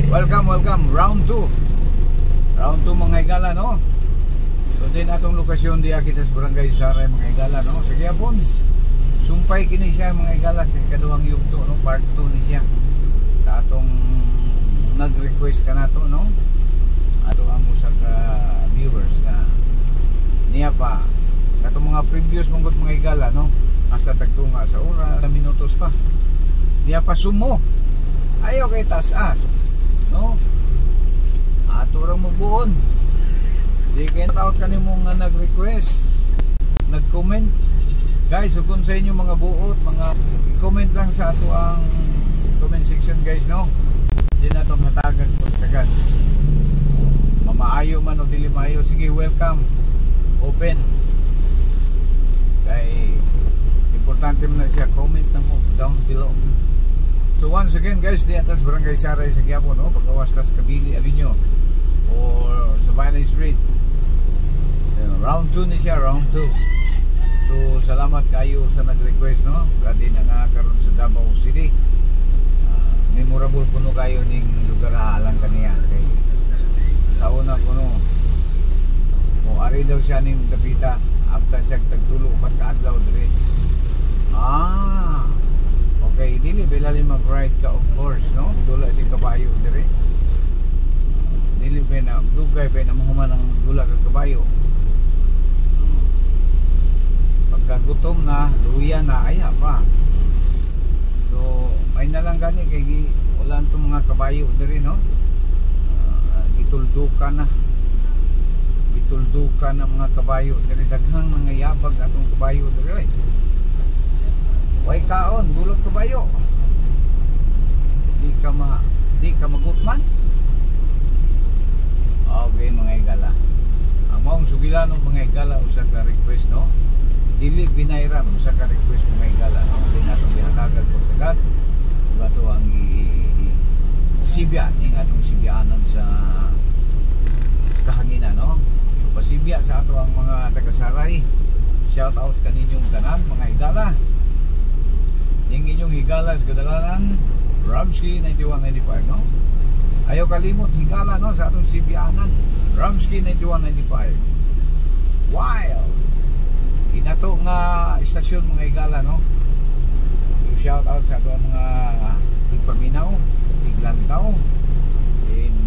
Welcome, round 2 mga higala, no? So din atong lokasyon diya kita sa Barangay Saray mga higala, no? Sige apon, sumpay kini siya mga higala sa ikaduhang yugto, no? Part 2 ni siya sa atong nag-request ka na to, no? Ato ang usa ka viewers na niya pa katong mga previous monggot mga higala, no? Hasta tagtunga sa oras, sa minutos pa niya pa sumo ayaw kay tas-as, no? Ato ra mo buon. Di kay taot kanimo nga nag-request, nag-comment. Guys, kung sa inyo mga buot, mga comment lang sa ato ang comment section, guys, no? Di na itong hatagan ko tagad. Mamaayo man o dili maayo, sige, welcome. Open. Kay importante mo na siya, comment na mo down below. So once again, guys, di atas Barangay Saray sa Quiapo, no? Pagkawas tas Kabili Avenue or sa Valley Street. Round 2 ni siya, round 2. So salamat kayo sa nag-request, no? Grabe na nga karon sa Davao City. Memorable kuno kayo ning lugar halang kaniya kay sa una kuno mo ari daw siya ning dapita after siya tagtulo upat ka adlaw dire. Okay, dili bilali mag-ride ka, of course, no? Dula si kabayo dire. Dili ba na dugay ba na mahuman ang dula ka kabayo. Pagkagutom na, luya na, aya pa. So, may na lang gani kay wala itong mga kabayo dire, no? Gituldukan na mga kabayo dire, daghang mga yabag atong kabayo dire. Way kaon, dulot kabayo. Di ka magutman. Okay mga higala. Ang maong sugilano mga higala usa ka request, no? Dili binayra usa ka request mga higala. Ang dinatong binatagag ko tagad. Bato ang sibya ning atong sibyaanan sa kahanginan, no? So pasibya sa ato ang mga taga-Saray. Shout out kaninyong tanan mga higala. Yung inyong higalas kadalanan Ramsky 9195, no? Ayaw kalimot higala, no? Sa atong sibyaanan Ramsky 9195 Wild inato nga istasyon mga higala, no? So, shout out sa ato mga Tigpaminaw, Tiglantaw and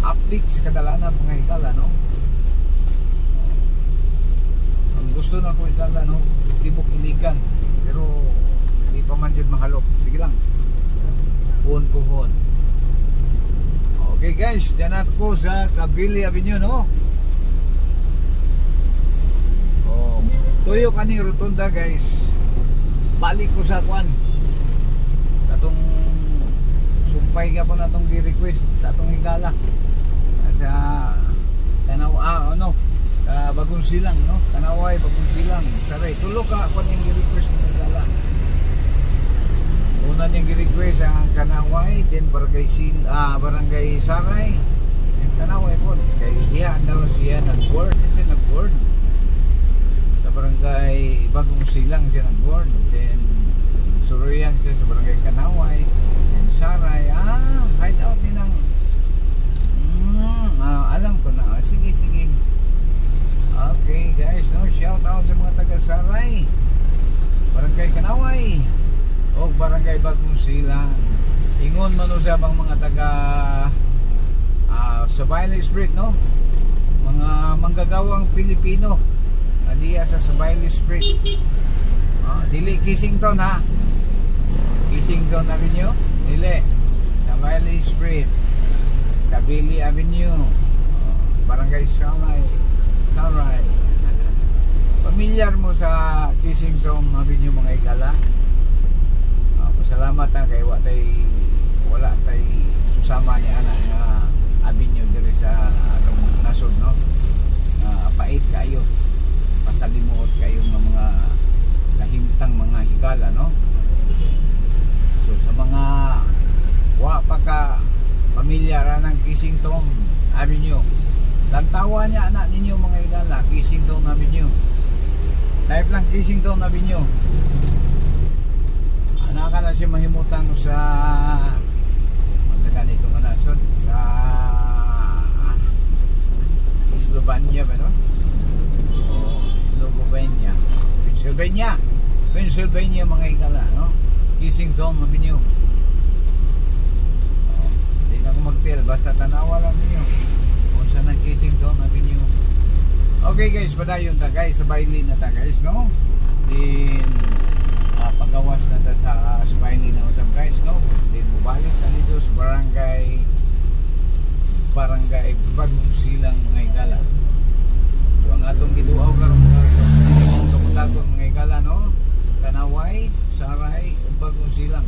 update sa kadalanan mga higala, no? Ang gusto na ko higala, no? Tibok Iligan, pero hindi pa man dyan mahalok. Sige lang, puhon. Okay guys, dyan natin ko sa Kabili Avenue, no? Tuyo ka ni Rotunda, guys. Balik ko sa kwan atong sumpay ka po na itong di-request sa atong higala sa Tanawa, ano, Bagong Silang, no? Tanaway, Bagong Silang, Saray. Tulo ka kung yung di-request ng higala. Una niyang gi-request ang Kanaway, then Barangay Saray, and Kanaway po. Kaya diya daw siya nag-board, sa Barangay Bagong Silang siya nag-board, then Surian siya sa Barangay Kanaway, and Saray, hideout din ang alam ko na. Sige. Okay guys, no? Shout out sa mga taga-Saray, Barangay Kanaway o Barangay Bagong Silang. Ingon man o siya bang mga taga sa Valley Street, no? Mga manggagawang Pilipino diya sa Valley Street. Dili Kissington, ha? Kissington Avenue, dili. Sa Valley Street, Kabili Avenue, Barangay Saray. Pamilyar mo sa Kissington Avenue mga higala. Salamat na kay wala tay susama ni anak nga avenue diri sa atong nasod, no? Pait kayo, pasalimuot kayo ng mga kahimtang mga higala, no? So sa mga wa pa ka pamilyar ng Kissington Avenue, tantawa niya anak ninyo mga higala, Kissington Avenue. Type lang Kissington Avenue. Naka na siya mahimutang sa ganito nga na Pennsylvania mga higala, no? Kissington Avenue. Hindi na ako mag-tell, basta tanawa lang ninyo kung saan ang Kissington Avenue. Okay guys, padayon ta guys, sa Bailey na ta guys, no? Din pagawas na ta sa Bailey na usap guys, no? Din bubalik ta dito sa barangay Bagong Silang mga higala. So ang atong giduaw karon mga mga higala, no? Tanaway, Saray, ug Bagong Silang.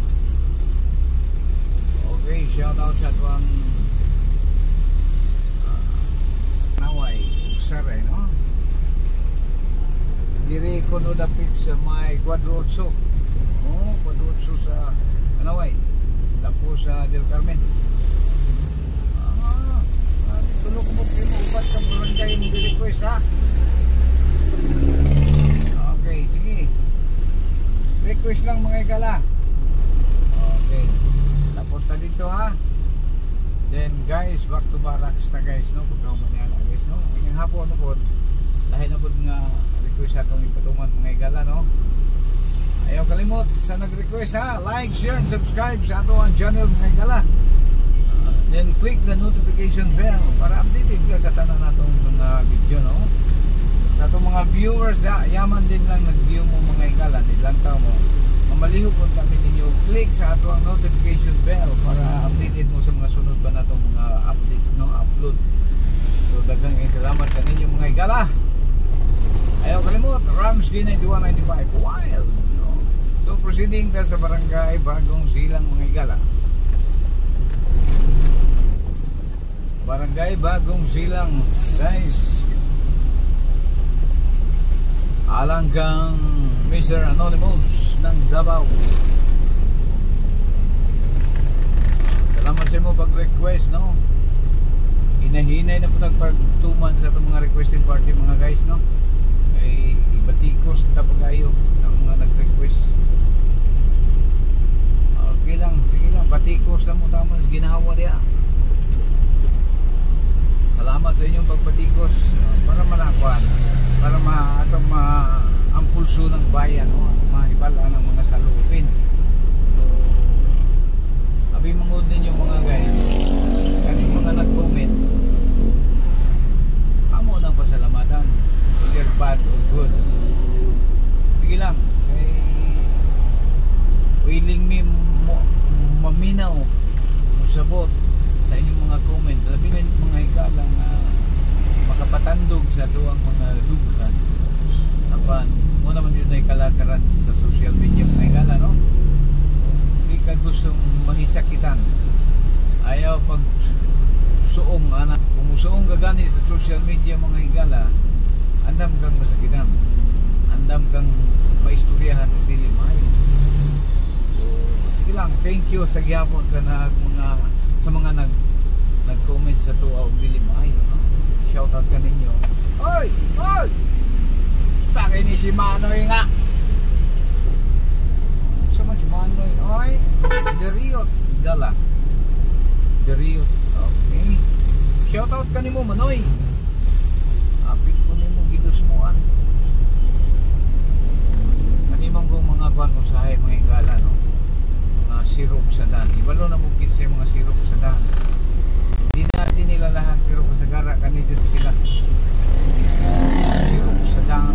Okay, shout out sa tuwang Tanaway, Saray, no? Diri ko no dapit sa may Quadrocho. Oh, Quadrocho sa Tanaway. Tapos sa Del Carmen. Tulog mo kayo mo upat ka barangay mo request ha. Okay, sige. Request lang mga higala. Okay. Tapos ta dito ha. Then guys, back to barracks na guys, no? Pagkaw mangyala guys, no? Ngayong hapon no po. Dahil na po nga request atong ipatuman mga higala, no? Ayaw kalimot sa nag-request ha. Like, share, and subscribe sa atong channel mga higala. Then click the notification bell para updated ka sa tanan natong mga video, no? Sa atong mga viewers yaman din lang nag-view mo mga higala, nilantaw mo. Mamalihog kung kami ninyo, click sa atong notification bell para updated mo sa mga sunod pa natong mga update, no? Upload. So daghang salamat sa ninyo mga higala. Ayaw kalimot, Ramsky 9195 Wild, no? So proceeding ka sa barangay Bagong Silang mga higala. Barangay Bagong Silang guys, alang kang Mr. Anonymous ng Davao. Salamat sa mo pag-request, no? Hinahinay na po nagpagtuman sa itong mga requesting party mga guys, no? Ay ibatikos tapagayo ng mga nag-request. Okay lang, sige lang, batikos lang mo tama sa ginawa niya. Salamat sa inyong pagpatikos para malakuan, para atong ang pulso ng bayan, no? Mahibala ng mga salupin. So abi mangod ninyo mga guys, kaning mga nag-comment, amo nang pasalamatan, either bad or good. Sige lang, kay willing me maminaw, musabot sa inyong mga comment, labi mga higala nga makapatandog sa tuwang mga dughan. Napan, mo naman dito na ikalakaran sa social media mga higala, no? Hindi ka gustong mahisakitan, ayaw pag suong anak, kung suong gagani sa social media mga higala, andam kang masakitan, andam kang maistoryahan o dili maayo. So sige lang, thank you sa gyapon sa mga nag-comment sa tuwa o dili maayo, no? Shout out ka ninyo. Oy! Oy! Sa akin ni si Manoy nga. Sama si Manoy. Oy! Deriot. Dala. Deriot. Okay. Shout out ka ni mo Manoy. Apit ko ni mo gidusmuan. Kanimang kong mga kwan usahay mga higala, no? Mga syrup sa dan. Ibalo na mo kinsa mga syrup sa dan. Hindi natin nila lahat, pero kasagara kanito sila. Syrup sa dan.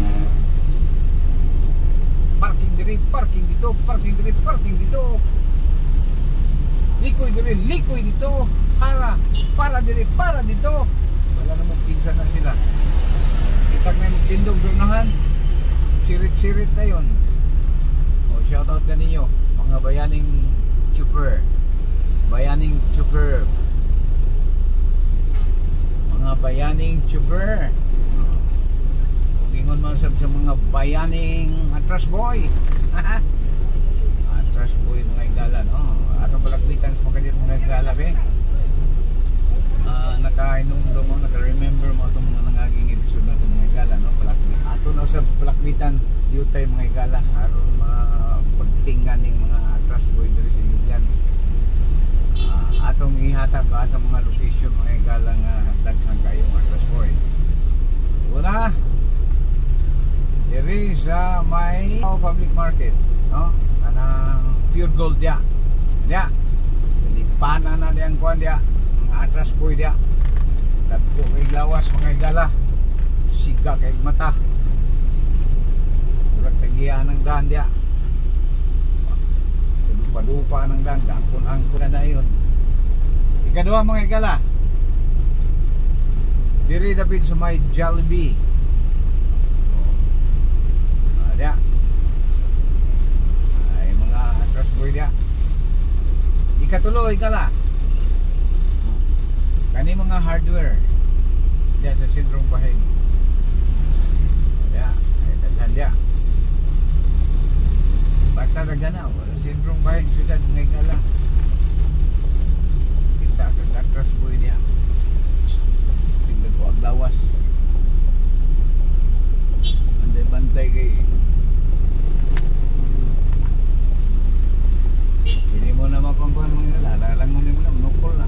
Parking diri, parking dito, parking diri, parking dito. Likoy diri, likoy dito. Para diri, para dito. Wala na mo kinsa na sila. Itag na yung tindog donahan. Sirit-sirit na yun. O shoutout ka ninyo, mga bayaning chopper. Bayaning chopper. Mga bayaning chopper. Kung ingon man sa mga bayaning atras boy. Atras boy mga higala, no? Atong balaklitan sa mga higala, be. Nakainom mo, naka-remember mo itong mga nangaging episode na itong mga higala, no? Ato na sa balaklitan, yutay mga higala, aron mga pagtingan ng mga atras boy diri sa Yugan. Atong ihatag ba sa mga location mga higala nga daghang kayong atras boy. Una, diri sa may public market. no? Kanang pure gold dia. Dia. Lipana na diyang kuan dia. Mga atras boy dia. Dagko kay lawas mga higala. Siga kay mata. Ulag tagiya ng daan dia. Padupa ng daan. Angkon na yun. Ikaduha mga higala. Diri dapit sa may Jollibee. Dia. Ay mga atras boy dia. Ikatuloy kala. Kani mga hardware. Dia sa sentrong bahay. Dia, ay daghan dia. Basta dagana wala sentrong bahay siyudad ngay kala. Kita kag atras boy dia. Singgo ko aglawas. Bantay kay hindi mo na makumpon mga lalalang mo na nukol na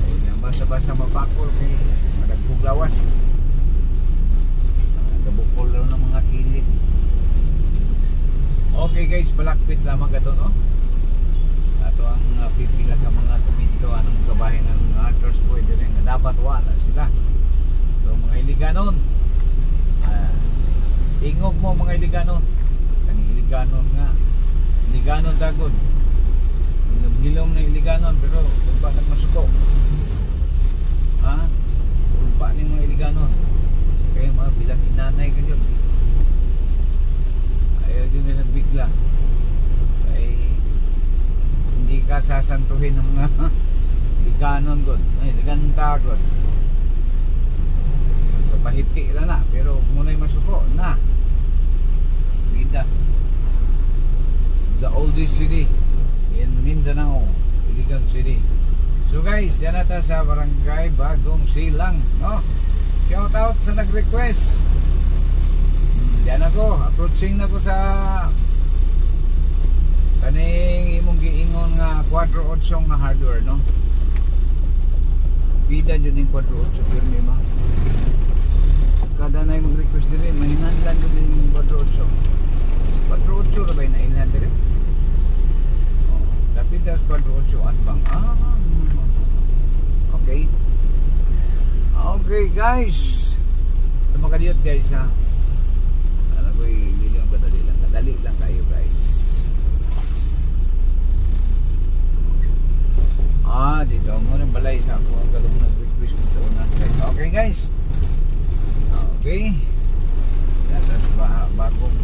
ay nabasa-basa mapakol kay madagpog lawas nagabukol lang ng mga kilid. Okay guys, palakpit lamang gato no ato ang pipila ka mga tuminto anong kabahin ng actors pwede rin na dapat wala sila. So mga iliganon, ingog mo mga iliganon. Kani iliganon nga, iliganon dagod. Hilom na iliganon pero ulpa nagmasuko. Ulpa ni mga iliganon. Kaya mga bilang inanay ka dyan. Ayaw dyan na nagbigla. Kaya hindi ka sasantuhin ng mga iliganon god. Ay, iliganon dagod. Pahipi lang na pero muna'y masuko na Vida, the oldest city in Mindanao, Iligan City. So guys, yan nata sa barangay Bagong Silang no? Shout out sa nag-request. Yan ako, approaching na ko sa kaning imong giingon nga 4.8 nga hardware no? Vida dyan yung 4.8 firme ma kada na yung mag-request din mahinanlan din yung 4.8 4.8 na ba yung nainlan din dapat das 4.8 at bang okay guys sa mga kadiyot guys ha alam ko yung kadali lang kayo guys dito mo nang balay sa ako ang galong nag-request sa una guys. Okay guys. Okay. That's bagong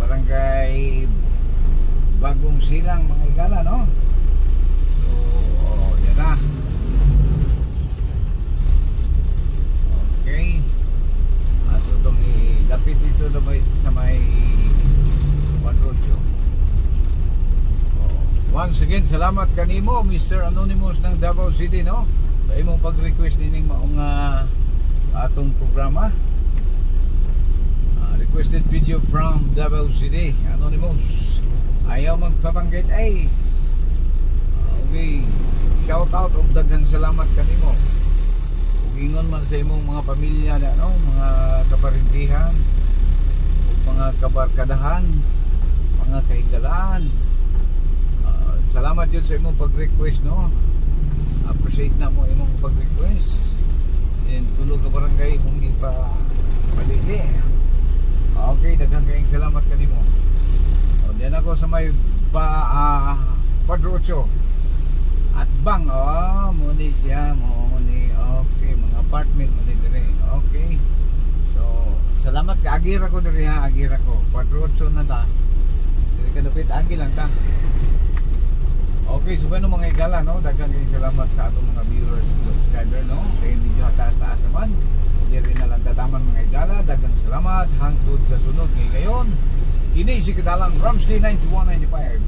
barangay Bagong Silang mga higala no. So yan na. Okay. At itong ilapit dito na sa may 1 once again, salamat kanimo Mr. Anonymous ng Davao City no sa imong pag-request nining maong atong programa. Requested video from Davao City. Anonymous, ayaw magpabanggit ay okay, shout out og daghang salamat kanimo ug ingon man sa imong mga pamilya na no, mga kaparindihan ug mga kabarkadahan, mga kahigalaan. Salamat yun sa imong pag-request no. Appreciate na mo imong pag-request. And tulo ka barangay mong ipalili. Okay, daghang kayong salamat kanimo. O diyan ako sa may 4.8 at bang muni siya muni. Okay, mga apartment muni dire. Okay. So, salamat ka agira ko dire ha, agira ko. 4.8 na ta. Dire ka dapit agi lang ta. Okay, so bueno mga higala no, daghang kayong salamat sa atong mga viewers and subscriber no. Kaya video taas-taas naman. Hindi rin na lang tataman mga higala. Daghang salamat hangtod sa sunod ngayon. Kini si Kadalang Ramsley 9195.